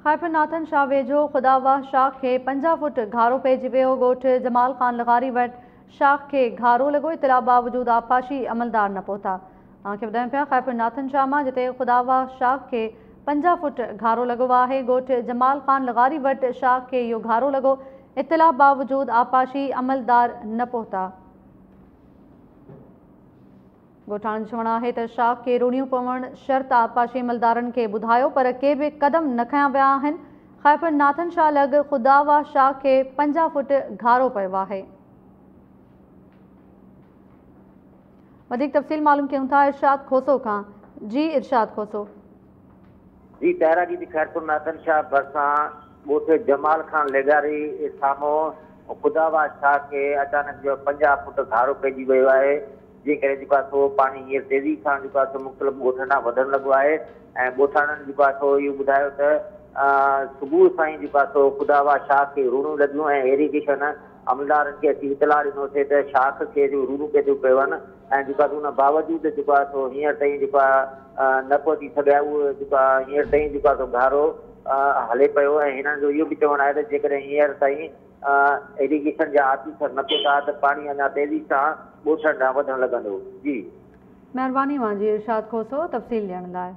खैफर Nathan Shah वेझो खुदावाह शाख के 50 फुट घारो पइजी वियो। ॻोठ जमाल ख़ान लगारी वटि शाख के घारो लॻो। इतला बावजूद आबपाशी अमलदार न पहुता। तव्हांखे ॿुधायूं पिया खैफर नाथन शाह मां जिते खुदावाह शाख के 50 फुट घारो लॻो आहे। ॻोठ जमाल ख़ान लगारी वटि शाख के इहो घारो लॻो। इतला बावजूद आबपाशी अमलदार न पहुता। ॻोठाणनि जो चवणु आहे त शाख के रूणियूं पवणु शर्त आबपाशी अमलदारनि खे ॿुधायो पर के बि क़दम न खयां विया आहिनि। खैफर नाथन शाह लॻ खुदावाह शाख के 50 फुट घारो पियो आहे। वधीक तफ़सील मालूम कयूं था इरशाद खोसो खां। जी इरशाद खोसो। जी पहिरां ॾींहुं खैफर नाथन शाह भरिसां ॻोठ जमाल ख़ान लेगारी साम्हूं खुदावाह शाह के अचानक जो 50 फुट घारो पइजी वियो आहे। जंहिं करे जेको आहे सो पाणी हींअर तेज़ी सां जेको आहे सो मुख़्तलिफ़ ॻोठनि ॾांहुं वधणु लॻो आहे। ऐं ॻोठाणनि जेको आहे सो इहो ॿुधायो त सुबुह सां ई जेको आहे सो खुदावाह शाह खे रूणूं लॻियूं ऐं इरीगेशन अमलदारनि खे अची इतला ॾिनोसीं त शाख खे रूणूं केतिरियूं पियूं आहिनि ऐं जेको आहे उन बावजूदि जेको आहे सो हींअर ताईं जेको आहे न पहुची सघिया। उहो जेको आहे हींअर ताईं जेको आहे सो घारो हले पियो ऐं हिननि जो इहो बि चवणु आहे त जेकॾहिं हींअर ताईं इरीगेशन जा ऑफिसर न पहुता त पाणी अञा तेज़ी सां ॻोठनि ॾांहुं वधणु लॻंदो। जी महिरबानी मुंहिंजी इरशाद खोसो तफ़सील ॾियण लाइ।